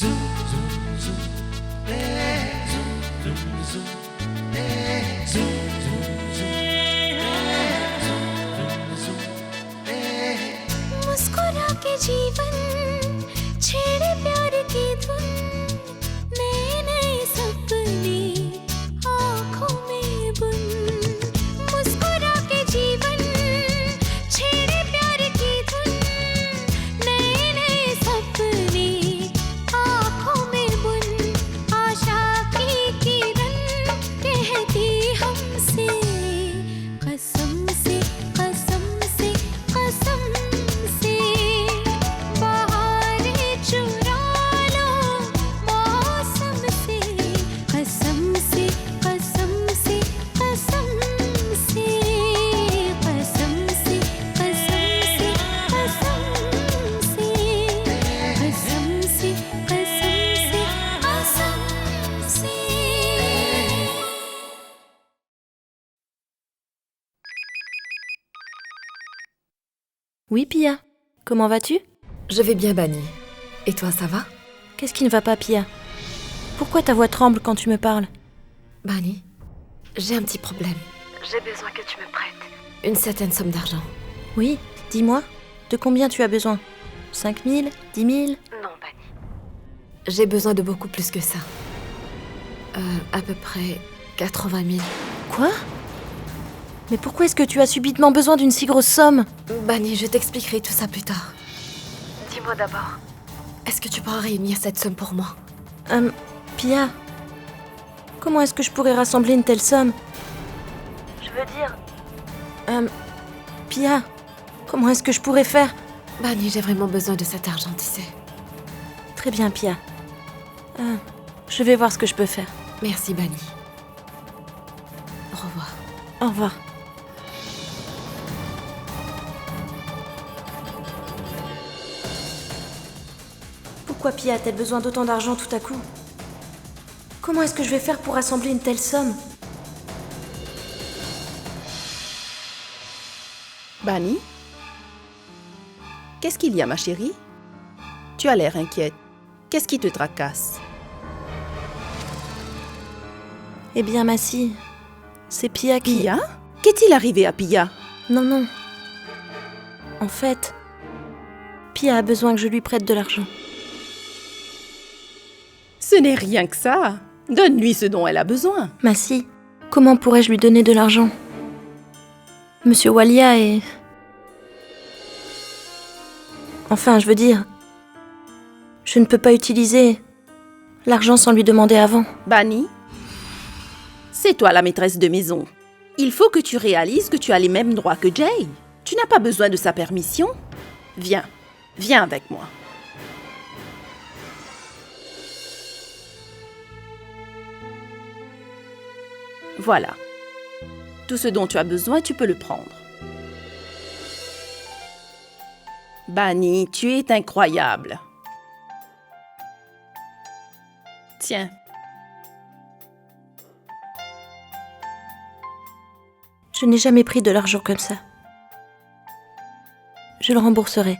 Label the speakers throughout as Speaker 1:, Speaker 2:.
Speaker 1: मुस्कुरा के जीवन छेड़े प्यार की धुन नए नए सपने आँखों में बुन मुस्कुरा के जीवन छेड़े प्यार की धुन नए नए सपने आँखों में बुन आशा की किरण कहती हमसे कसम से कसम से कसम से बहारें चुरा लो मौसम से कसम से कसम से कसम से कसम से कसम से कसम से कसम से कसम से
Speaker 2: Oui, Pia. Comment vas-tu?
Speaker 3: Je vais bien, Bani. Et toi, ça va?
Speaker 2: Qu'est-ce qui ne va pas, Pia? Pourquoi ta voix tremble quand tu me parles?
Speaker 3: Bani, j'ai un petit problème. J'ai besoin que tu me prêtes une certaine somme d'argent.
Speaker 2: Oui, dis-moi. De combien tu as besoin? 5 000? 10 000?
Speaker 3: Non, Bani. J'ai besoin de beaucoup plus que ça. À peu près 80 000.
Speaker 2: Quoi? Mais pourquoi est-ce que tu as subitement besoin d'une si grosse somme?
Speaker 3: Bani, je t'expliquerai tout ça plus tard. Dis-moi d'abord, est-ce que tu pourras réunir cette somme pour moi?
Speaker 2: Pia. Comment est-ce que je pourrais rassembler une telle somme? Je veux dire... Pia. Comment est-ce que je pourrais faire?
Speaker 3: Bani, j'ai vraiment besoin de cet argent, tu sais.
Speaker 2: Très bien, Pia. Je vais voir ce que je peux faire.
Speaker 3: Merci, Bani. Au revoir.
Speaker 2: Au revoir. Pourquoi Pia a-t-elle besoin d'autant d'argent tout à coup? Comment est-ce que je vais faire pour rassembler une telle somme?
Speaker 4: Bani? Qu'est-ce qu'il y a, ma chérie? Tu as l'air inquiète. Qu'est-ce qui te tracasse?
Speaker 2: Eh bien, Massie, c'est Pia qui...
Speaker 4: Pia? Qu'est-il arrivé à Pia?
Speaker 2: Non, non. En fait, Pia a besoin que je lui prête de l'argent.
Speaker 4: Ce n'est rien que ça. Donne-lui ce dont elle a besoin.
Speaker 2: Massie, comment pourrais-je lui donner de l'argent? Monsieur Walia est... Enfin, je veux dire... Je ne peux pas utiliser l'argent sans lui demander avant.
Speaker 4: Bani, c'est toi la maîtresse de maison. Il faut que tu réalises que tu as les mêmes droits que Jay. Tu n'as pas besoin de sa permission. Viens, viens avec moi. Voilà. Tout ce dont tu as besoin, tu peux le prendre. Bani, tu es incroyable. Tiens.
Speaker 2: Je n'ai jamais pris de l'argent comme ça. Je le rembourserai.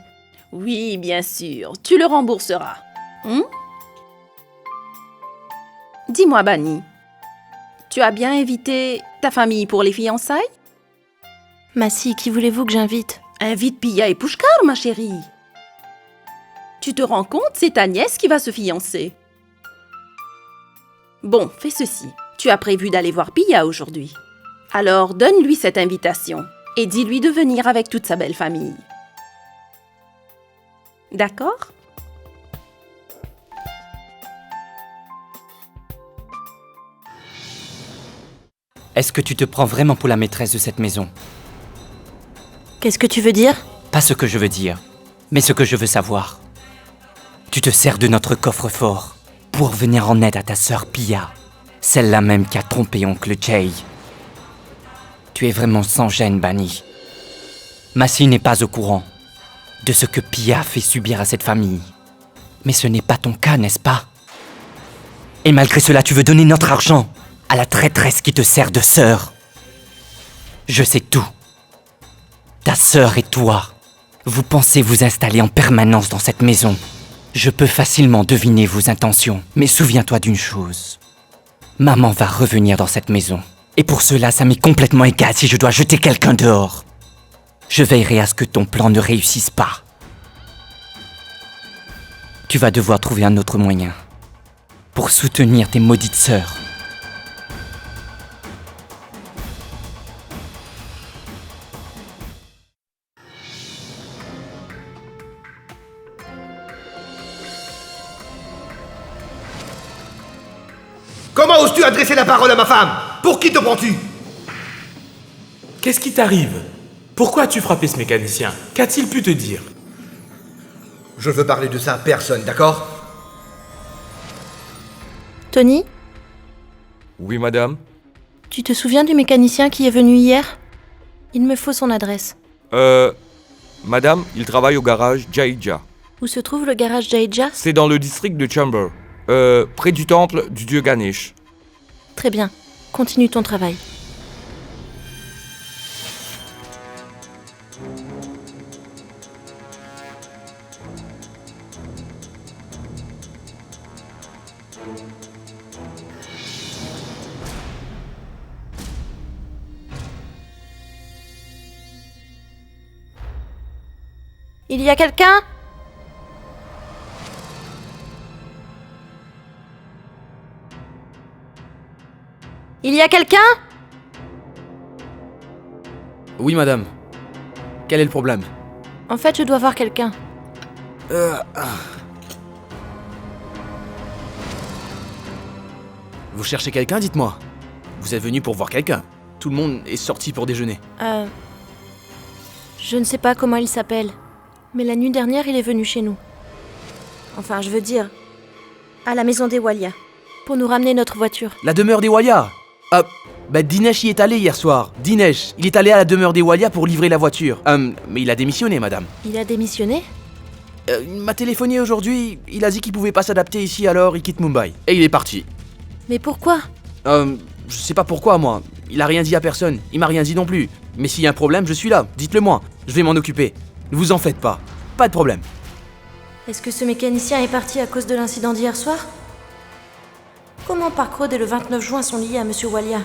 Speaker 4: Oui, bien sûr, tu le rembourseras. Dis-moi, Bani, tu as bien invité ta famille pour les fiançailles?
Speaker 2: Massie, qui voulez-vous que j'invite?
Speaker 4: Invite Pia et Pushkar, ma chérie. Tu te rends compte, c'est ta nièce qui va se fiancer. Bon, fais ceci. Tu as prévu d'aller voir Pia aujourd'hui. Alors, donne-lui cette invitation et dis-lui de venir avec toute sa belle famille. D'accord?
Speaker 5: Est-ce que tu te prends vraiment pour la maîtresse de cette maison?
Speaker 2: Qu'est-ce que tu veux dire?
Speaker 5: Pas ce que je veux dire, mais ce que je veux savoir. Tu te sers de notre coffre-fort pour venir en aide à ta sœur Pia, celle-là même qui a trompé oncle Jay. Tu es vraiment sans gêne, Bani. Massie n'est pas au courant de ce que Pia fait subir à cette famille. Mais ce n'est pas ton cas, n'est-ce pas? Et malgré cela, tu veux donner notre argent à la traîtresse qui te sert de sœur. Je sais tout. Ta sœur et toi, vous pensez vous installer en permanence dans cette maison. Je peux facilement deviner vos intentions, mais souviens-toi d'une chose. Maman va revenir dans cette maison. Et pour cela, ça m'est complètement égal si je dois jeter quelqu'un dehors. Je veillerai à ce que ton plan ne réussisse pas. Tu vas devoir trouver un autre moyen pour soutenir tes maudites sœurs.
Speaker 6: Comment oses-tu adresser la parole à ma femme? Pour qui te prends-tu?
Speaker 7: Qu'est-ce qui t'arrive? Pourquoi as-tu frappé ce mécanicien? Qu'a-t-il pu te dire?
Speaker 6: Je veux parler de ça à personne, d'accord?
Speaker 2: Tony,
Speaker 8: Oui, madame.
Speaker 2: tu te souviens du mécanicien qui est venu hier? Il me faut son adresse.
Speaker 8: Madame, il travaille au garage Jaija.
Speaker 2: Où se trouve le garage Jaija?
Speaker 8: C'est dans le district de Chamber. Près du temple du dieu Ganesh.
Speaker 2: Très bien. Continue ton travail. Il y a quelqu'un? Il y a quelqu'un?
Speaker 9: Oui, madame. Quel est le problème?
Speaker 2: En fait, je dois voir quelqu'un.
Speaker 9: Vous cherchez quelqu'un, dites-moi. Vous êtes venu pour voir quelqu'un. Tout le monde est sorti pour déjeuner.
Speaker 2: Je ne sais pas comment il s'appelle. Mais la nuit dernière, il est venu chez nous. Enfin, je veux dire, à la maison des Walia, pour nous ramener notre voiture.
Speaker 9: La demeure des Walia. Dinesh y est allé hier soir. Dinesh, il est allé à la demeure des Walia pour livrer la voiture. Mais il a démissionné, madame.
Speaker 2: Il a démissionné?
Speaker 9: Il m'a téléphoné aujourd'hui. Il a dit qu'il pouvait pas s'adapter ici, alors il quitte Mumbai. Et il est parti.
Speaker 2: Mais pourquoi?
Speaker 9: Je sais pas pourquoi, moi. Il a rien dit à personne. Il m'a rien dit non plus. Mais s'il y a un problème, je suis là. Dites-le moi. Je vais m'en occuper. Ne vous en faites pas. Pas de problème.
Speaker 2: Est-ce que ce mécanicien est parti à cause de l'incident d'hier soir? Comment Parkrod et le 29 juin sont liés à Monsieur Walia?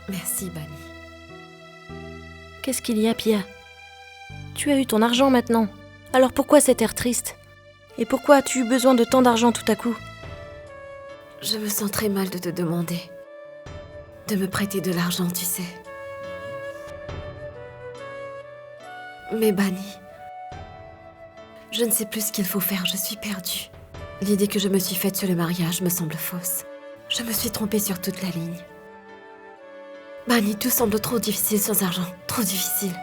Speaker 3: Merci, Bani.
Speaker 2: Qu'est-ce qu'il y a, Pia? Tu as eu ton argent maintenant. Alors pourquoi cet air triste? Et pourquoi as-tu eu besoin de tant d'argent tout à coup?
Speaker 3: Je me sens très mal de te demander de me prêter de l'argent, tu sais. Mais Bani, je ne sais plus ce qu'il faut faire, je suis perdue. L'idée que je me suis faite sur le mariage me semble fausse. Je me suis trompée sur toute la ligne. Bani, tout semble trop difficile sans argent, trop difficile.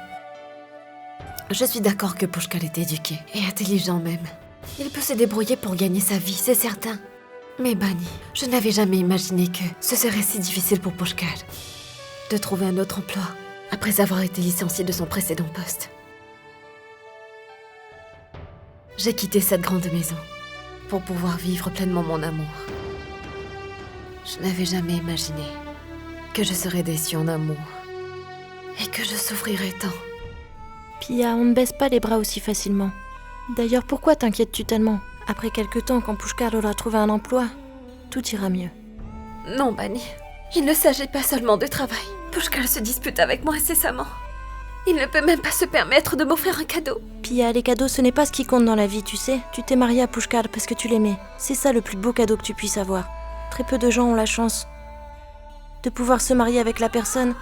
Speaker 3: Je suis d'accord que Pushkal est éduqué et intelligent même. Il peut se débrouiller pour gagner sa vie, c'est certain. Mais Bani, je n'avais jamais imaginé que ce serait si difficile pour Pushkal de trouver un autre emploi après avoir été licencié de son précédent poste. J'ai quitté cette grande maison pour pouvoir vivre pleinement mon amour. Je n'avais jamais imaginé que je serais déçue en amour et que je souffrirais tant.
Speaker 2: Pia, on ne baisse pas les bras aussi facilement. D'ailleurs, pourquoi t'inquiètes-tu tellement? Après quelque temps, quand Pushkal aura trouvé un emploi, tout ira mieux.
Speaker 3: Non, Bani. Il ne s'agit pas seulement de travail. Pushkal se dispute avec moi incessamment. Il ne peut même pas se permettre de m'offrir un cadeau.
Speaker 2: Pia, les cadeaux, ce n'est pas ce qui compte dans la vie, tu sais. Tu t'es mariée à Pushkal parce que tu l'aimais. C'est ça le plus beau cadeau que tu puisses avoir. Très peu de gens ont la chance de pouvoir se marier avec la personne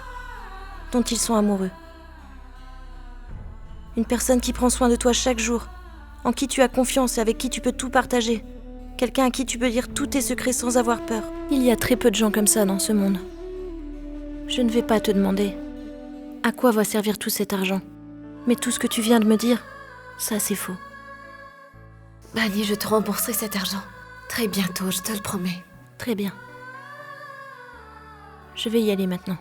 Speaker 2: dont ils sont amoureux. Une personne qui prend soin de toi chaque jour, en qui tu as confiance et avec qui tu peux tout partager. Quelqu'un à qui tu peux dire tous tes secrets sans avoir peur. Il y a très peu de gens comme ça dans ce monde. Je ne vais pas te demander à quoi va servir tout cet argent. Mais tout ce que tu viens de me dire, ça c'est faux.
Speaker 3: Bani, je te rembourserai cet argent. Très bientôt, je te le promets.
Speaker 2: Très bien. Je vais y aller maintenant.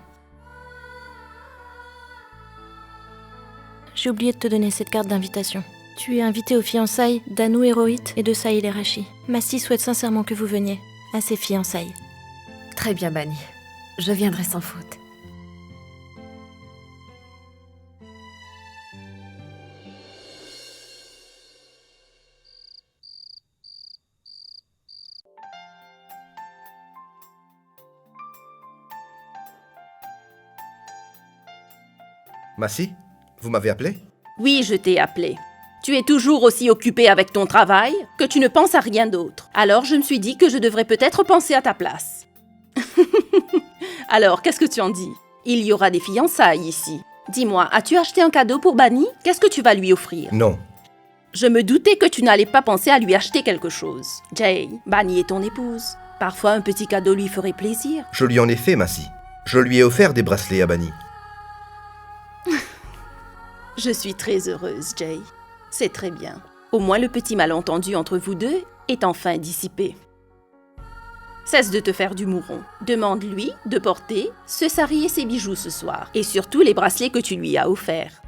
Speaker 2: J'ai oublié de te donner cette carte d'invitation. Tu es invité aux fiançailles d'Anu et Rohit et de Sahil et Rashi. Massi souhaite sincèrement que vous veniez à ses fiançailles.
Speaker 3: Très bien, Bani. Je viendrai sans faute.
Speaker 6: Massi, vous m'avez appelé?
Speaker 4: Oui, je t'ai appelé. Tu es toujours aussi occupé avec ton travail que tu ne penses à rien d'autre. Alors je me suis dit que je devrais peut-être penser à ta place. Alors, qu'est-ce que tu en dis? Il y aura des fiançailles ici. Dis-moi, as-tu acheté un cadeau pour Bani? Qu'est-ce que tu vas lui offrir?
Speaker 6: Non.
Speaker 4: Je me doutais que tu n'allais pas penser à lui acheter quelque chose. Jay, Bani est ton épouse. Parfois, un petit cadeau lui ferait plaisir.
Speaker 6: Je lui en ai fait, Massi. Je lui ai offert des bracelets à Bani.
Speaker 4: Je suis très heureuse, Jay. C'est très bien. Au moins, le petit malentendu entre vous deux est enfin dissipé. Cesse de te faire du mouron. Demande-lui de porter ce sari et ses bijoux ce soir. Et surtout les bracelets que tu lui as offerts.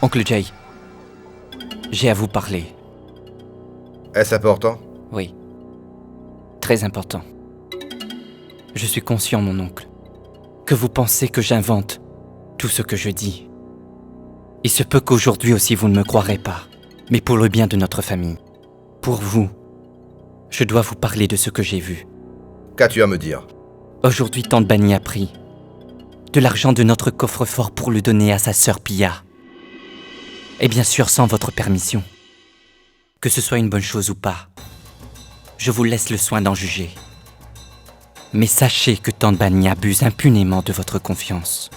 Speaker 5: Oncle Jay, j'ai à vous parler.
Speaker 6: Est-ce important?
Speaker 5: Oui. Très important. Je suis conscient, mon oncle, que vous pensez que j'invente tout ce que je dis. Il se peut qu'aujourd'hui aussi vous ne me croirez pas, mais pour le bien de notre famille, pour vous, je dois vous parler de ce que j'ai vu.
Speaker 6: Qu'as-tu à me dire?
Speaker 5: Aujourd'hui, tante Bani a pris de l'argent de notre coffre-fort pour le donner à sa sœur Pia. Et bien sûr, sans votre permission. Que ce soit une bonne chose ou pas, je vous laisse le soin d'en juger. Mais sachez que tante Bani abuse impunément de votre confiance.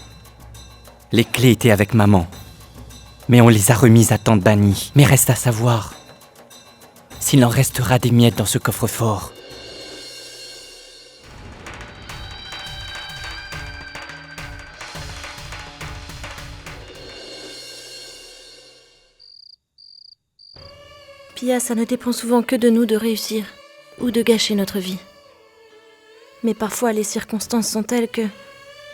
Speaker 5: Les clés étaient avec maman, mais on les a remises à tante Bani. Mais reste à savoir s'il en restera des miettes dans ce coffre-fort.
Speaker 2: Pia, ça ne dépend souvent que de nous de réussir ou de gâcher notre vie. Mais parfois, les circonstances sont telles que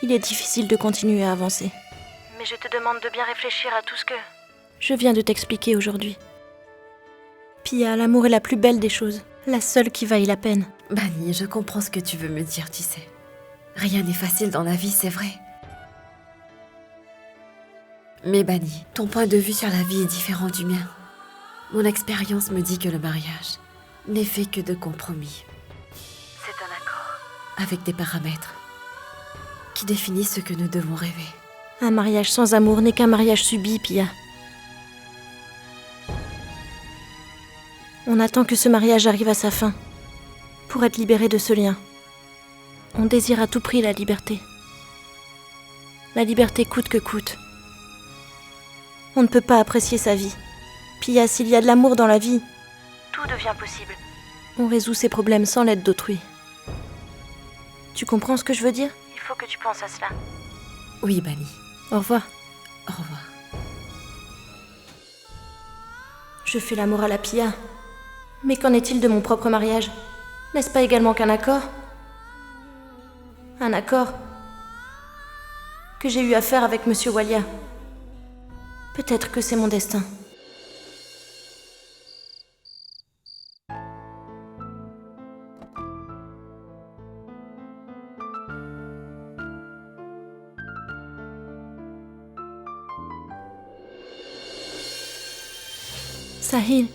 Speaker 2: il est difficile de continuer à avancer. Mais je te demande de bien réfléchir à tout ce que je viens de t'expliquer aujourd'hui. Pia, l'amour est la plus belle des choses, la seule qui vaille la peine.
Speaker 3: Bani, je comprends ce que tu veux me dire, tu sais. Rien n'est facile dans la vie, c'est vrai. Mais Bani, ton point de vue sur la vie est différent du mien. Mon expérience me dit que le mariage n'est fait que de compromis. C'est un accord avec des paramètres qui définissent ce que nous devons rêver.
Speaker 2: Un mariage sans amour n'est qu'un mariage subi, Pia. On attend que ce mariage arrive à sa fin pour être libéré de ce lien. On désire à tout prix la liberté. La liberté coûte que coûte. On ne peut pas apprécier sa vie. Pia, s'il y a de l'amour dans la vie, tout devient possible. On résout ses problèmes sans l'aide d'autrui. Tu comprends ce que je veux dire? Il faut que tu penses à cela.
Speaker 3: Oui, Bani.
Speaker 2: Au revoir.
Speaker 3: Au revoir.
Speaker 2: Je fais l'amour à la Pia. Mais qu'en est-il de mon propre mariage? N'est-ce pas également qu'un accord? Un accord que j'ai eu à faire avec Monsieur Walia. Peut-être que c'est mon destin. Sahil,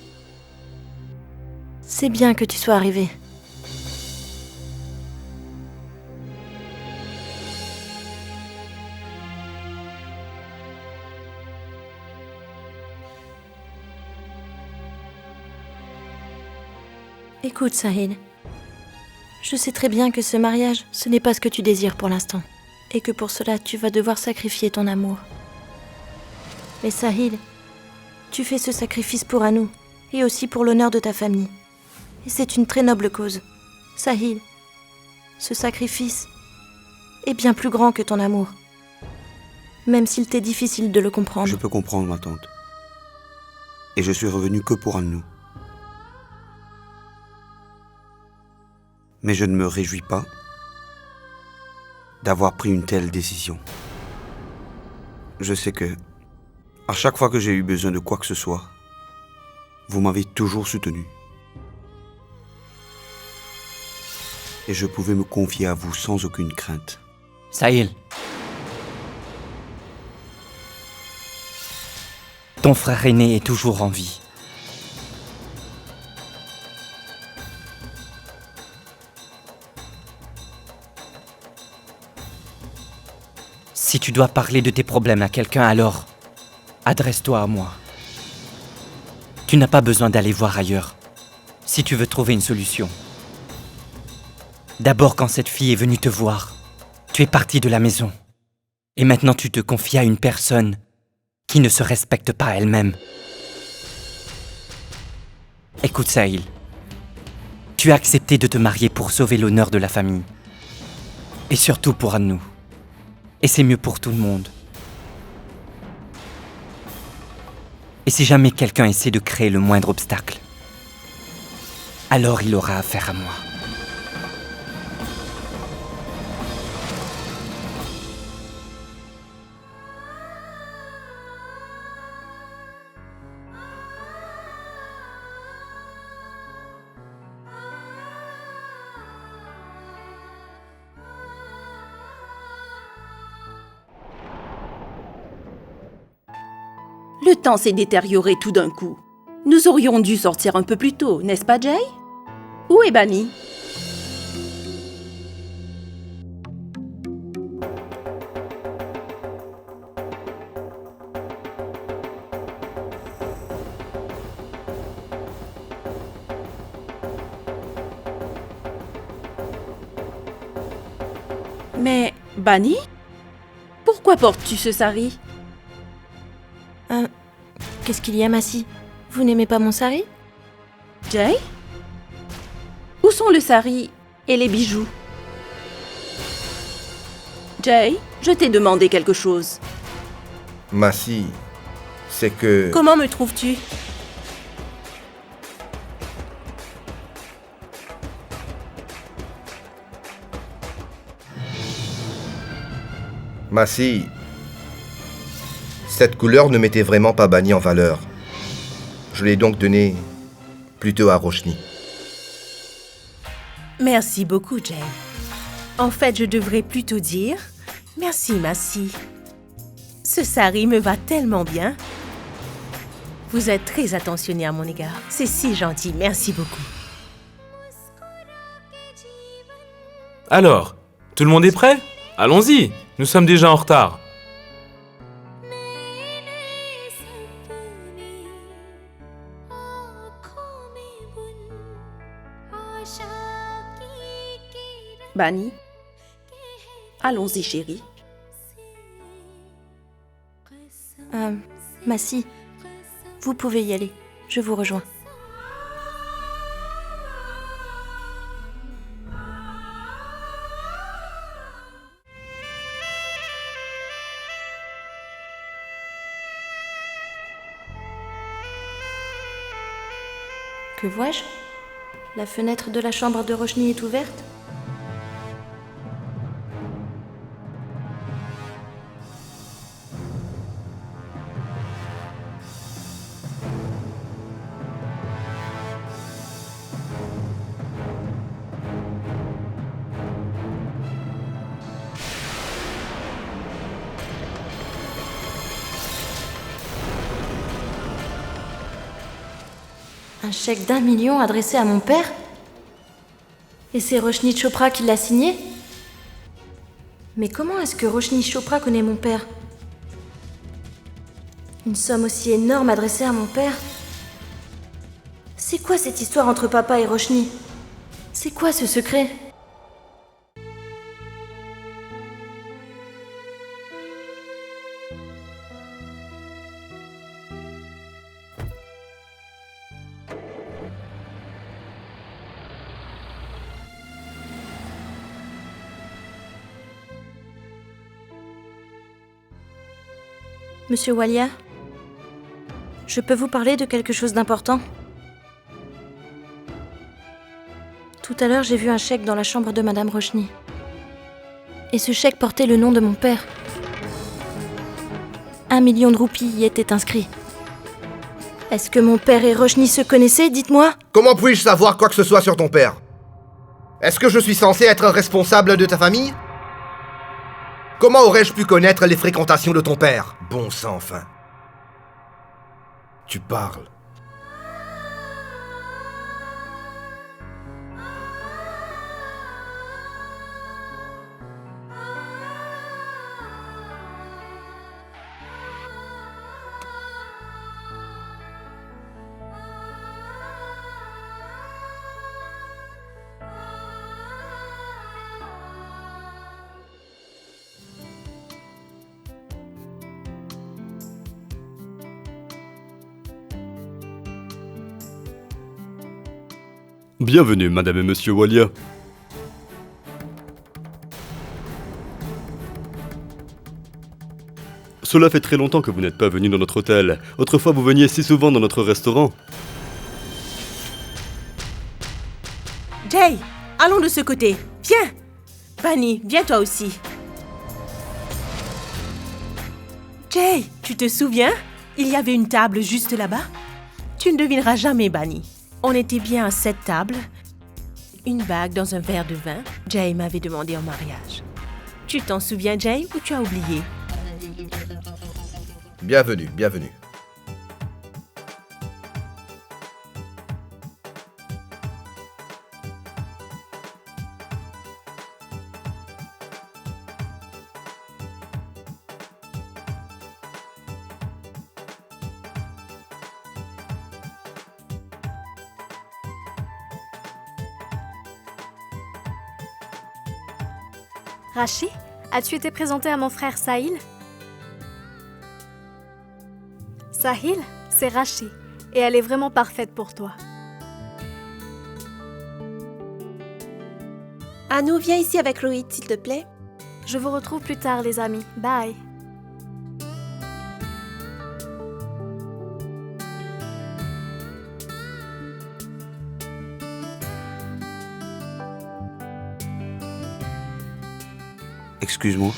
Speaker 2: c'est bien que tu sois arrivé. Écoute, Sahil, je sais très bien que ce mariage, ce n'est pas ce que tu désires pour l'instant, et que pour cela, tu vas devoir sacrifier ton amour. Mais Sahil, tu fais ce sacrifice pour Anu, et aussi pour l'honneur de ta famille. Et c'est une très noble cause. Sahil, ce sacrifice est bien plus grand que ton amour. Même s'il t'est difficile de le comprendre.
Speaker 10: Je peux comprendre, ma tante. Et je suis revenu que pour Anu. Mais je ne me réjouis pas d'avoir pris une telle décision. Je sais que, à chaque fois que j'ai eu besoin de quoi que ce soit, vous m'avez toujours soutenu. Et je pouvais me confier à vous sans aucune crainte.
Speaker 5: Sahil. Ton frère aîné est toujours en vie. Si tu dois parler de tes problèmes à quelqu'un, alors adresse-toi à moi. Tu n'as pas besoin d'aller voir ailleurs si tu veux trouver une solution. D'abord, quand cette fille est venue te voir, tu es parti de la maison. Et maintenant, tu te confies à une personne qui ne se respecte pas elle-même. Écoute, Sahil. Tu as accepté de te marier pour sauver l'honneur de la famille. Et surtout pour Anu. Et c'est mieux pour tout le monde. Et si jamais quelqu'un essaie de créer le moindre obstacle, alors il aura affaire à moi.
Speaker 4: Le temps s'est détérioré tout d'un coup. Nous aurions dû sortir un peu plus tôt, n'est-ce pas, Jay? Où est Bunny? Mais, Bunny? Pourquoi portes-tu ce sari?
Speaker 2: Qu'est-ce qu'il y a, Massi? Vous n'aimez pas mon sari?
Speaker 4: Jay? Où sont le sari et les bijoux? Jay, je t'ai demandé quelque chose.
Speaker 6: Massi, c'est que...
Speaker 11: Comment me trouves-tu?
Speaker 6: Massi, cette couleur ne m'était vraiment pas bannie en valeur. Je l'ai donc donnée plutôt à Roshni.
Speaker 11: Merci beaucoup, Jay. En fait, je devrais plutôt dire merci, Massi. Ce sari me va tellement bien. Vous êtes très attentionné à mon égard. C'est si gentil, merci beaucoup.
Speaker 7: Alors, tout le monde est prêt? Allons-y, nous sommes déjà en retard.
Speaker 4: Bunny, allons-y, chérie.
Speaker 2: Massi, vous pouvez y aller. Je vous rejoins. Que vois-je? La fenêtre de la chambre de Roshni est ouverte? Un chèque d'1 million adressé à mon père? Et c'est Roshni Chopra qui l'a signé? Mais comment est-ce que Roshni Chopra connaît mon père? Une somme aussi énorme adressée à mon père? C'est quoi cette histoire entre papa et Roshni? C'est quoi ce secret? Monsieur Walia, je peux vous parler de quelque chose d'important? Tout à l'heure, j'ai vu un chèque dans la chambre de Madame Roshni. Et ce chèque portait le nom de mon père. 1 million de roupies y était inscrit. Est-ce que mon père et Roshni se connaissaient, dites-moi?
Speaker 6: Comment puis-je savoir quoi que ce soit sur ton père? Est-ce que je suis censé être responsable de ta famille? Comment aurais-je pu connaître les fréquentations de ton père? Bon sang, enfin. Tu parles.
Speaker 12: Bienvenue, madame et monsieur Walia. Cela fait très longtemps que vous n'êtes pas venu dans notre hôtel. Autrefois, vous veniez si souvent dans notre restaurant.
Speaker 11: Jay, allons de ce côté. Viens. Bunny, viens toi aussi. Jay, tu te souviens? Il y avait une table juste là-bas. Tu ne devineras jamais, Bunny. On était bien à cette table. Une bague dans un verre de vin. Jay m'avait demandé en mariage. Tu t'en souviens, Jay, ou tu as oublié?
Speaker 6: Bienvenue, bienvenue.
Speaker 13: Rachi, as-tu été présenté à mon frère Sahil? Sahil, c'est Rachi, et elle est vraiment parfaite pour toi.
Speaker 2: Anu, viens ici avec Rohit, s'il te plaît.
Speaker 13: Je vous retrouve plus tard, les amis. Bye.
Speaker 10: Excuse-moi.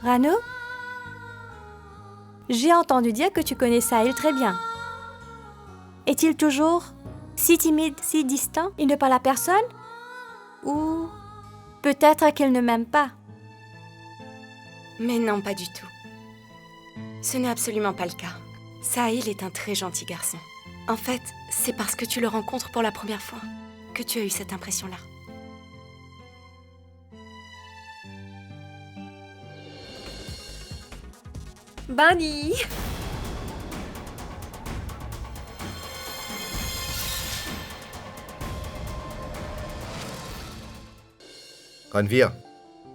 Speaker 14: Rano? J'ai entendu dire que tu connais Sahil très bien. Est-il toujours si timide, si distant? Il ne parle à personne? Ou peut-être qu'il ne m'aime pas?
Speaker 3: Mais non, pas du tout. Ce n'est absolument pas le cas. Sahil est un très gentil garçon. En fait, c'est parce que tu le rencontres pour la première fois que tu as eu cette impression-là.
Speaker 13: Bunny!
Speaker 6: Ranveer,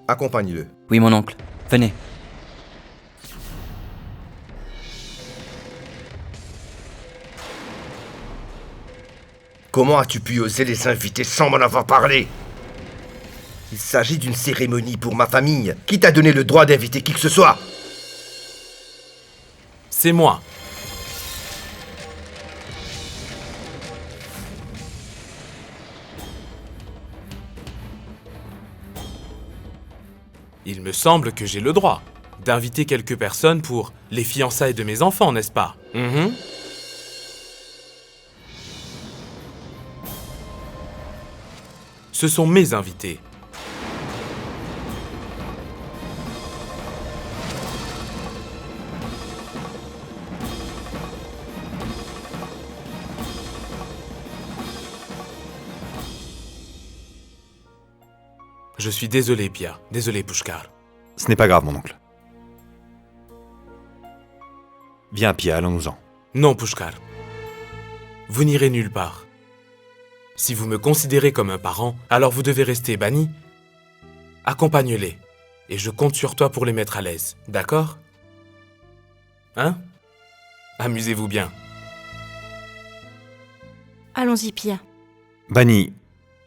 Speaker 6: accompagne-le.
Speaker 5: Oui, mon oncle. Venez.
Speaker 6: Comment as-tu pu oser les inviter sans m'en avoir parlé? Il s'agit d'une cérémonie pour ma famille. Qui t'a donné le droit d'inviter qui que ce soit?
Speaker 7: C'est moi. Il me semble que j'ai le droit d'inviter quelques personnes pour les fiançailles de mes enfants, n'est-ce pas? Ce sont mes invités. Je suis désolé, Pia. Désolé, Pushkar.
Speaker 15: Ce n'est pas grave, mon oncle. Viens, Pia, allons-nous-en.
Speaker 7: Non, Pushkar. Vous n'irez nulle part. Si vous me considérez comme un parent, alors vous devez rester banni. Accompagne-les. Et je compte sur toi pour les mettre à l'aise. D'accord? Hein? Amusez-vous bien.
Speaker 2: Allons-y, Pia.
Speaker 15: Bunny,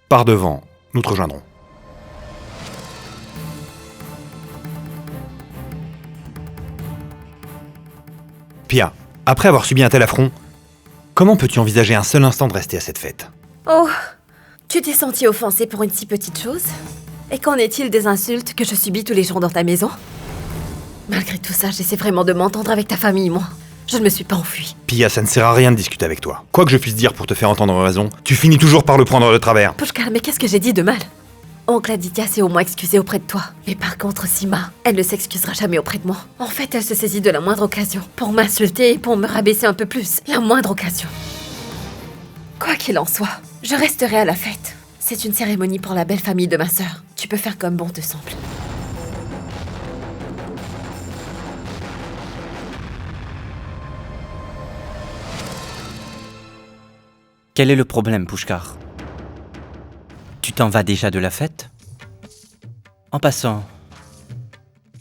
Speaker 15: pars devant. Nous te rejoindrons. Pia, après avoir subi un tel affront, comment peux-tu envisager un seul instant de rester à cette fête?
Speaker 3: Oh, tu t'es senti offensé pour une si petite chose? Et qu'en est-il des insultes que je subis tous les jours dans ta maison? Malgré tout ça, j'essaie vraiment de m'entendre avec ta famille, moi. Je ne me suis pas enfuie.
Speaker 15: Pia, ça ne sert à rien de discuter avec toi. Quoi que je puisse dire pour te faire entendre raison, tu finis toujours par le prendre de travers.
Speaker 3: Pushkar, mais qu'est-ce que j'ai dit de mal? Oncle Aditya s'est au moins excusé auprès de toi. Mais par contre, Sima, elle ne s'excusera jamais auprès de moi. En fait, elle se saisit de la moindre occasion pour m'insulter et pour me rabaisser un peu plus. La moindre occasion. Quoi qu'il en soit, je resterai à la fête. C'est une cérémonie pour la belle famille de ma sœur. Tu peux faire comme bon te semble.
Speaker 5: Quel est le problème, Pushkar? Tu t'en vas déjà de la fête? En passant,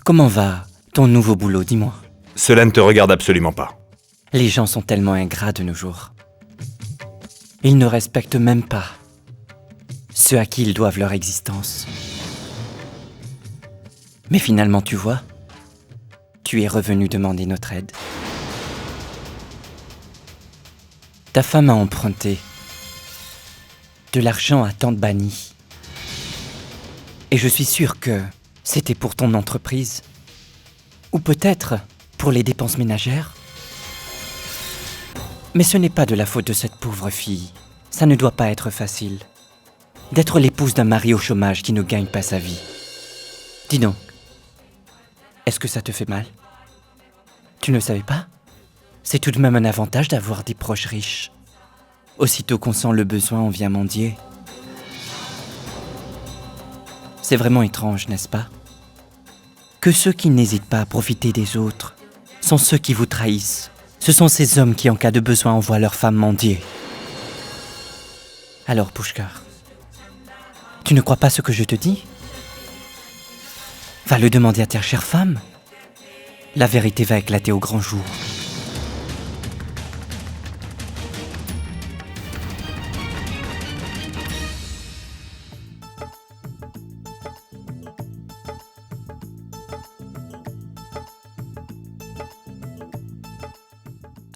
Speaker 5: comment va ton nouveau boulot, dis-moi?
Speaker 15: Cela ne te regarde absolument pas.
Speaker 5: Les gens sont tellement ingrats de nos jours. Ils ne respectent même pas ceux à qui ils doivent leur existence. Mais finalement, tu vois, tu es revenu demander notre aide. Ta femme a emprunté de l'argent à tante Bani. Et je suis sûr que c'était pour ton entreprise. Ou peut-être pour les dépenses ménagères. Mais ce n'est pas de la faute de cette pauvre fille. Ça ne doit pas être facile d'être l'épouse d'un mari au chômage qui ne gagne pas sa vie. Dis donc, est-ce que ça te fait mal? Tu ne savais pas? C'est tout de même un avantage d'avoir des proches riches. Aussitôt qu'on sent le besoin, on vient mendier. C'est vraiment étrange, n'est-ce pas? Que ceux qui n'hésitent pas à profiter des autres sont ceux qui vous trahissent. Ce sont ces hommes qui, en cas de besoin, envoient leurs femmes mendier. Alors, Pushkar, tu ne crois pas ce que je te dis? Va le demander à ta chère femme. La vérité va éclater au grand jour.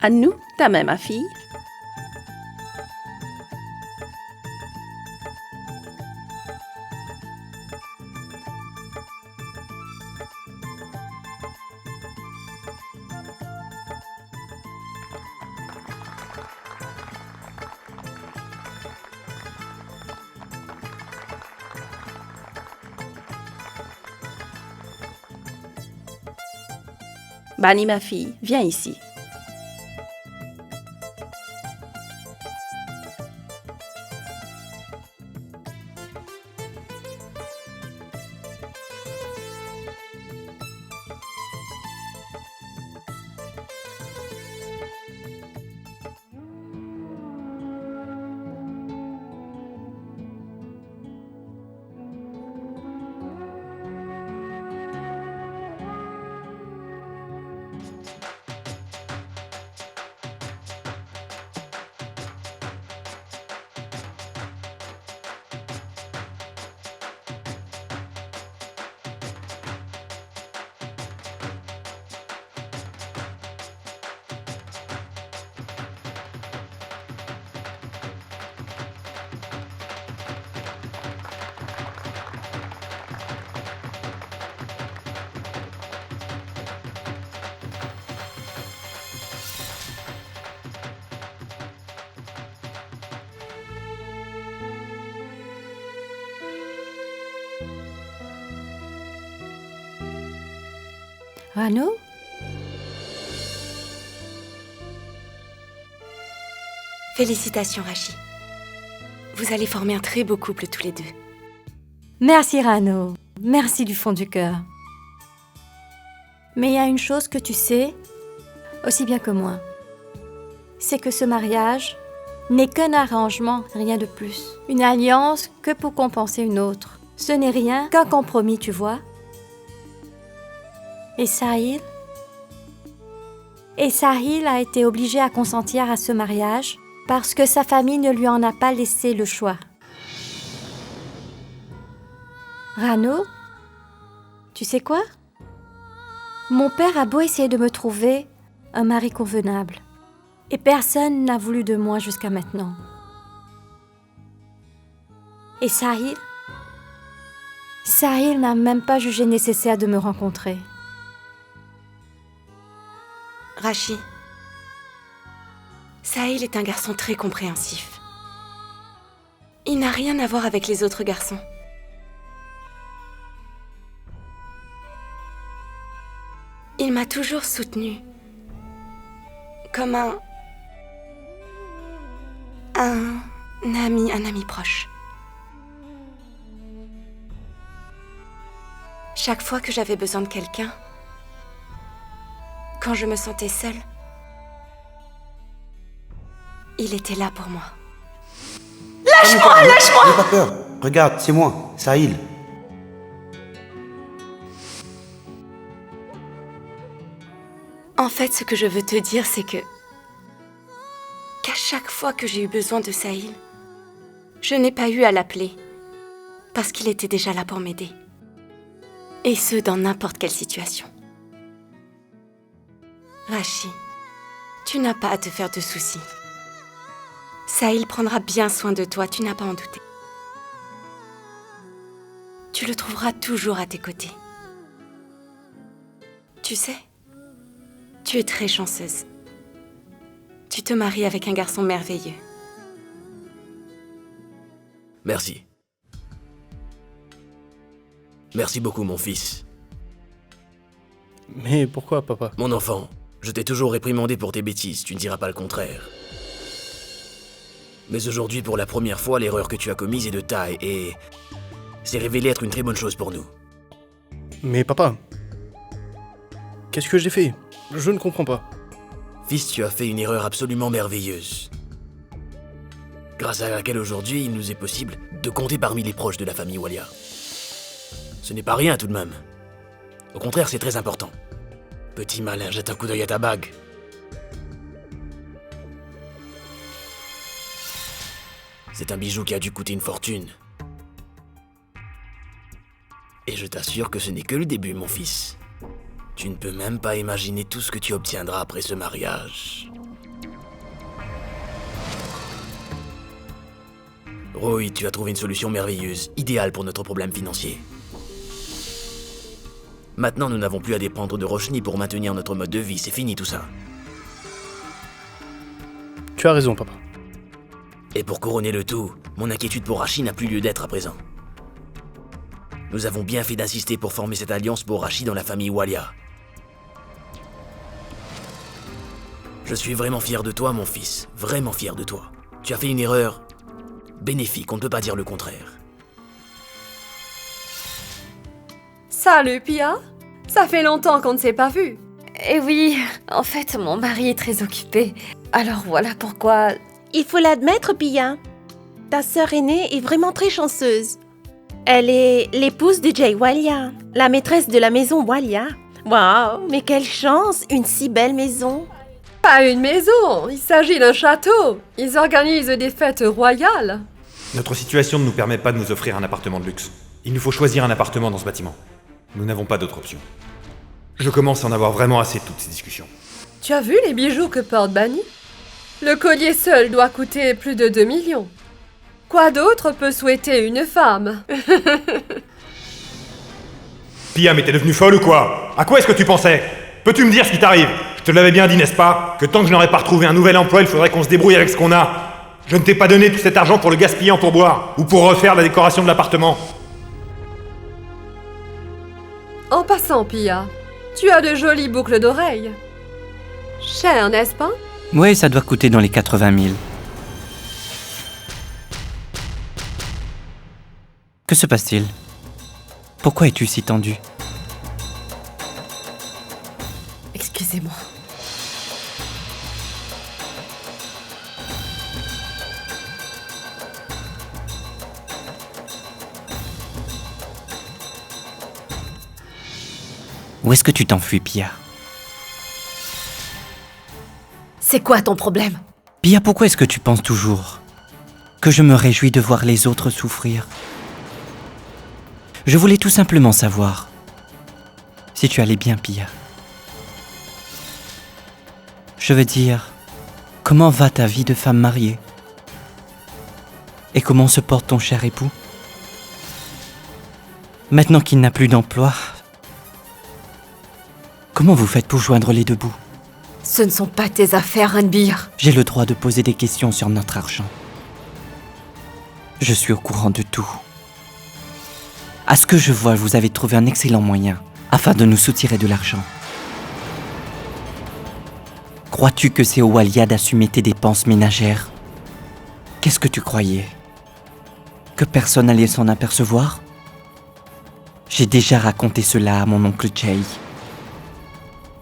Speaker 4: À nous, ta main, ma fille. Bani, ma fille, viens ici.
Speaker 14: Rano?
Speaker 2: Félicitations, Rachi. Vous allez former un très beau couple tous les deux.
Speaker 14: Merci Rano, merci du fond du cœur. Mais il y a une chose que tu sais, aussi bien que moi. C'est que ce mariage n'est qu'un arrangement, rien de plus. Une alliance que pour compenser une autre. Ce n'est rien qu'un compromis, tu vois. Et Sahil a été obligé à consentir à ce mariage parce que sa famille ne lui en a pas laissé le choix. Rano, tu sais quoi? Mon père a beau essayer de me trouver, un mari convenable. Et personne n'a voulu de moi jusqu'à maintenant. Et Sahil? Sahil n'a même pas jugé nécessaire de me rencontrer.
Speaker 2: Rachi, Sahil est un garçon très compréhensif. Il n'a rien à voir avec les autres garçons. Il m'a toujours soutenue. Comme un ami proche. Chaque fois que j'avais besoin de quelqu'un, quand je me sentais seule, il était là pour moi.
Speaker 10: Lâche-moi, lâche-moi! N'aie pas peur. Regarde, c'est moi, Sahil.
Speaker 2: En fait, ce que je veux te dire, c'est qu'à chaque fois que j'ai eu besoin de Sahil, je n'ai pas eu à l'appeler, parce qu'il était déjà là pour m'aider. Et ce, dans n'importe quelle situation. Rachi, tu n'as pas à te faire de soucis. Sahil prendra bien soin de toi, tu n'as pas à en douter. Tu le trouveras toujours à tes côtés. Tu sais, tu es très chanceuse. Tu te maries avec un garçon merveilleux.
Speaker 9: Merci. Merci beaucoup, mon fils.
Speaker 16: Mais pourquoi, papa?
Speaker 9: Mon enfant, je t'ai toujours réprimandé pour tes bêtises, tu ne diras pas le contraire. Mais aujourd'hui, pour la première fois, l'erreur que tu as commise est de taille et s'est révélée être une très bonne chose pour nous.
Speaker 16: Mais papa, qu'est-ce que j'ai fait? Je ne comprends pas.
Speaker 9: Fils, tu as fait une erreur absolument merveilleuse. Grâce à laquelle aujourd'hui, il nous est possible de compter parmi les proches de la famille Walia. Ce n'est pas rien tout de même. Au contraire, c'est très important. Petit malin, jette un coup d'œil à ta bague. C'est un bijou qui a dû coûter une fortune. Et je t'assure que ce n'est que le début, mon fils. Tu ne peux même pas imaginer tout ce que tu obtiendras après ce mariage. Roy, tu as trouvé une solution merveilleuse, idéale pour notre problème financier. Maintenant, nous n'avons plus à dépendre de Roshni pour maintenir notre mode de vie, c'est fini tout ça.
Speaker 16: Tu as raison, papa.
Speaker 9: Et pour couronner le tout, mon inquiétude pour Rachi n'a plus lieu d'être à présent. Nous avons bien fait d'insister pour former cette alliance pour Rachi dans la famille Walia. Je suis vraiment fier de toi, mon fils. Vraiment fier de toi. Tu as fait une erreur bénéfique, on ne peut pas dire le contraire.
Speaker 17: Salut, Pia. Ça fait longtemps qu'on ne s'est pas vu.
Speaker 3: Eh oui, en fait, mon mari est très occupé. Alors voilà pourquoi...
Speaker 4: Il faut l'admettre, Pia. Ta sœur aînée est vraiment très chanceuse. Elle est l'épouse de Jay Walia, la maîtresse de la maison Walia. Waouh, mais quelle chance, une si belle maison.
Speaker 17: Pas une maison, il s'agit d'un château. Ils organisent des fêtes royales.
Speaker 15: Notre situation ne nous permet pas de nous offrir un appartement de luxe. Il nous faut choisir un appartement dans ce bâtiment. Nous n'avons pas d'autre option. Je commence à en avoir vraiment assez de toutes ces discussions.
Speaker 17: Tu as vu les bijoux que porte Bani? Le collier seul doit coûter plus de 2 millions. Quoi d'autre peut souhaiter une femme?
Speaker 15: Pia, mais t'es devenue folle ou quoi? À quoi est-ce que tu pensais? Peux-tu me dire ce qui t'arrive? Je te l'avais bien dit, n'est-ce pas? Que tant que je n'aurais pas retrouvé un nouvel emploi, il faudrait qu'on se débrouille avec ce qu'on a. Je ne t'ai pas donné tout cet argent pour le gaspiller en pourboire, ou pour refaire la décoration de l'appartement.
Speaker 17: En passant, Pia, tu as de jolies boucles d'oreilles. Cher, n'est-ce pas?
Speaker 5: Oui, ça doit coûter dans les 80 000. Que se passe-t-il? Pourquoi es-tu si tendu?
Speaker 3: Excusez-moi.
Speaker 5: Où est-ce que tu t'enfuis, Pia?
Speaker 3: C'est quoi ton problème?
Speaker 5: Pia, pourquoi est-ce que tu penses toujours que je me réjouis de voir les autres souffrir? Je voulais tout simplement savoir si tu allais bien, Pia. Je veux dire, comment va ta vie de femme mariée? Et comment se porte ton cher époux? Maintenant qu'il n'a plus d'emploi, comment vous faites pour joindre les deux bouts?
Speaker 3: Ce ne sont pas tes affaires, Ranbir.
Speaker 5: J'ai le droit de poser des questions sur notre argent. Je suis au courant de tout. À ce que je vois, vous avez trouvé un excellent moyen afin de nous soutirer de l'argent. Crois-tu que c'est au Walia d'assumer tes dépenses ménagères? Qu'est-ce que tu croyais? Que personne n'allait s'en apercevoir? J'ai déjà raconté cela à mon oncle Jay.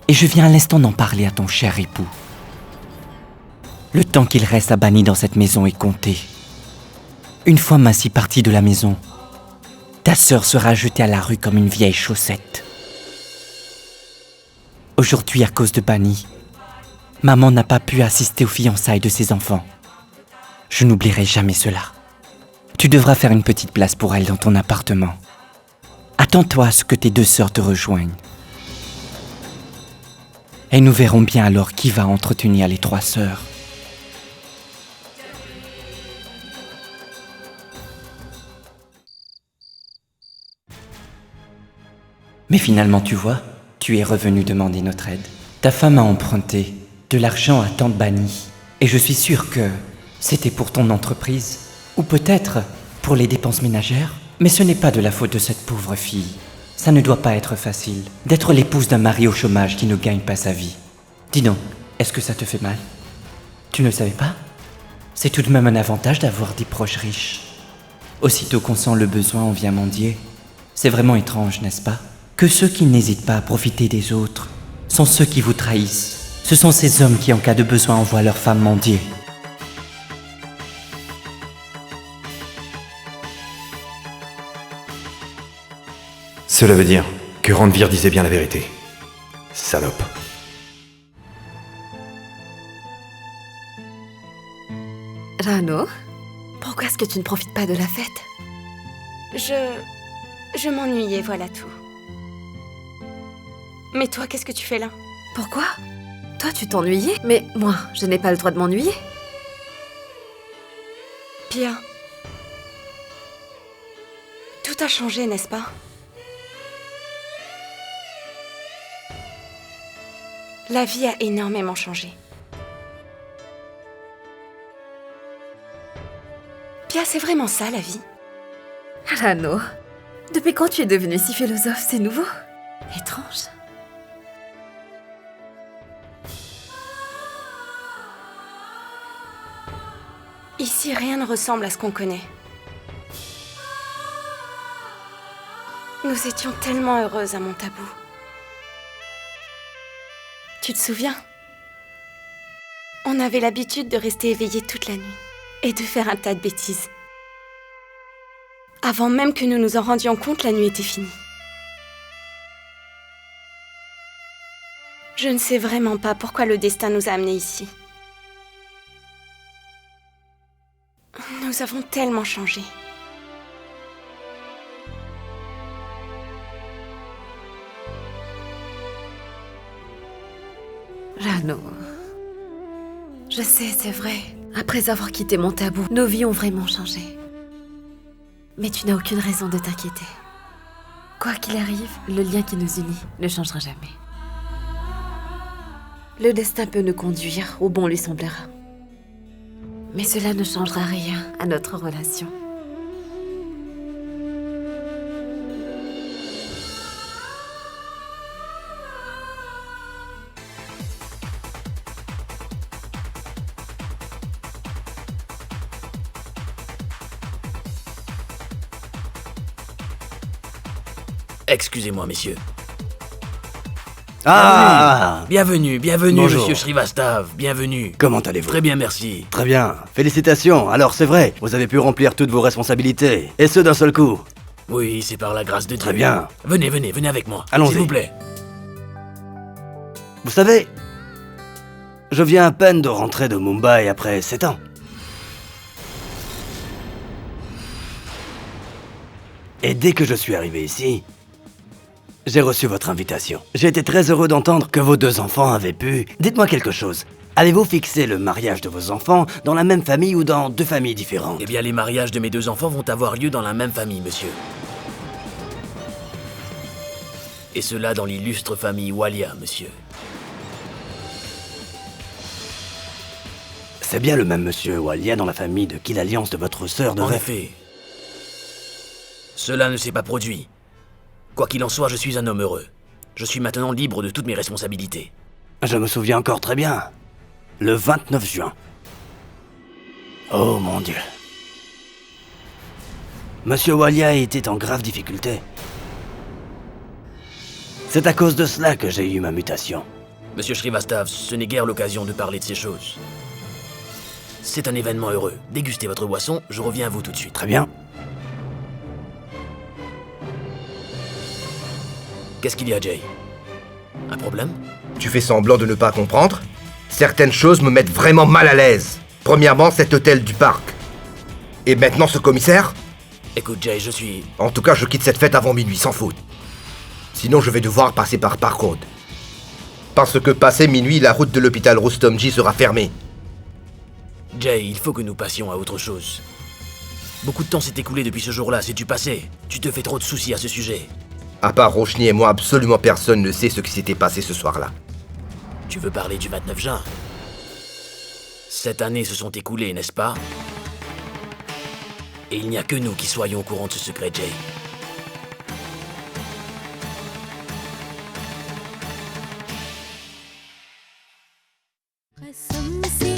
Speaker 5: Et je viens à l'instant d'en parler à ton cher époux. Le temps qu'il reste à Bani dans cette maison est compté. Une fois Massy partie de la maison, ta sœur sera jetée à la rue comme une vieille chaussette. Aujourd'hui, à cause de Bani, maman n'a pas pu assister aux fiançailles de ses enfants. Je n'oublierai jamais cela. Tu devras faire une petite place pour elle dans ton appartement. Attends-toi à ce que tes deux sœurs te rejoignent. Et nous verrons bien alors qui va entretenir les trois sœurs. Mais finalement, tu vois, tu es revenu demander notre aide. Ta femme a emprunté de l'argent à tante Bani. Et je suis sûr que c'était pour ton entreprise. Ou peut-être pour les dépenses ménagères. Mais ce n'est pas de la faute de cette pauvre fille. Ça ne doit pas être facile d'être l'épouse d'un mari au chômage qui ne gagne pas sa vie. Dis donc, est-ce que ça te fait mal? Tu ne le savais pas? C'est tout de même un avantage d'avoir des proches riches. Aussitôt qu'on sent le besoin, on vient mendier. C'est vraiment étrange, n'est-ce pas? Que ceux qui n'hésitent pas à profiter des autres sont ceux qui vous trahissent. Ce sont ces hommes qui, en cas de besoin, envoient leurs femmes mendier.
Speaker 15: Cela veut dire que Ranbir disait bien la vérité. Salope.
Speaker 3: Rano, pourquoi est-ce que tu ne profites pas de la fête?
Speaker 2: Je m'ennuyais, voilà tout. Mais toi, qu'est-ce que tu fais là?
Speaker 3: Pourquoi? Toi, tu t'ennuyais? Mais moi, je n'ai pas le droit de m'ennuyer.
Speaker 2: Pia, tout a changé, n'est-ce pas? La vie a énormément changé. Pia, c'est vraiment ça, la vie?
Speaker 3: Rano, depuis quand tu es devenue si philosophe? C'est nouveau. Étrange.
Speaker 2: Ici, rien ne ressemble à ce qu'on connaît. Nous étions tellement heureuses à Montabou. Tu te souviens? On avait l'habitude de rester éveillés toute la nuit et de faire un tas de bêtises. Avant même que nous nous en rendions compte, la nuit était finie. Je ne sais vraiment pas pourquoi le destin nous a amenés ici. Nous avons tellement changé.
Speaker 3: Rano, je sais, c'est vrai. Après avoir quitté Montabou, nos vies ont vraiment changé. Mais tu n'as aucune raison de t'inquiéter. Quoi qu'il arrive, le lien qui nous unit ne changera jamais. Le destin peut nous conduire où bon lui semblera. Mais cela ne changera rien à notre relation.
Speaker 9: Excusez-moi, messieurs.
Speaker 8: Ah
Speaker 9: Bienvenue, bienvenue,
Speaker 8: Bonjour.
Speaker 9: monsieur Srivastav, bienvenue.
Speaker 8: Comment allez-vous?
Speaker 9: Très bien, merci.
Speaker 8: Très bien. Félicitations. Alors, c'est vrai, vous avez pu remplir toutes vos responsabilités. Et ce d'un seul coup.
Speaker 9: Oui, c'est par la grâce de Dieu.
Speaker 8: Très bien.
Speaker 9: Venez, venez, venez avec moi.
Speaker 8: Allons-y.
Speaker 9: S'il vous plaît.
Speaker 8: Vous savez, je viens à peine de rentrer de Mumbai après 7 ans. Et dès que je suis arrivé ici, J'ai reçu votre invitation. J'ai été très heureux d'entendre que vos 2 enfants avaient pu... Dites-moi quelque chose. Allez-vous fixer le mariage de vos enfants dans la même famille ou dans 2 familles différentes?
Speaker 9: Eh bien, les mariages de mes 2 enfants vont avoir lieu dans la même famille, monsieur. Et cela dans l'illustre famille Walia, monsieur.
Speaker 8: C'est bien le même monsieur Walia dans la famille de qui l'alliance de votre sœur devait...
Speaker 9: En effet. Cela ne s'est pas produit. Quoi qu'il en soit, je suis un homme heureux. Je suis maintenant libre de toutes mes responsabilités.
Speaker 8: Je me souviens encore très bien. Le 29 juin. Oh mon Dieu. Monsieur Walia était en grave difficulté. C'est à cause de cela que j'ai eu ma mutation.
Speaker 9: Monsieur Srivastav, ce n'est guère l'occasion de parler de ces choses. C'est un événement heureux. Dégustez votre boisson, je reviens à vous tout de suite.
Speaker 8: Très bien.
Speaker 9: Qu'est-ce qu'il y a, Jay? Un problème?
Speaker 6: Tu fais semblant de ne pas comprendre? Certaines choses me mettent vraiment mal à l'aise. Premièrement, cet hôtel du parc. Et maintenant ce commissaire?
Speaker 9: Écoute, Jay, je suis...
Speaker 6: En tout cas, je quitte cette fête avant minuit, sans faute. Sinon, je vais devoir passer par Parkroad. Parce que passé minuit, la route de l'hôpital Rustomjee sera fermée.
Speaker 9: Jay, il faut que nous passions à autre chose. Beaucoup de temps s'est écoulé depuis ce jour-là, c'est du passé. Tu te fais trop de soucis à ce sujet.
Speaker 6: À part Roshni et moi, absolument personne ne sait ce qui s'était passé ce soir-là.
Speaker 9: Tu veux parler du 29 juin? 7 années se sont écoulées, n'est-ce pas? Et il n'y a que nous qui soyons au courant de ce secret, Jay.
Speaker 1: कसम से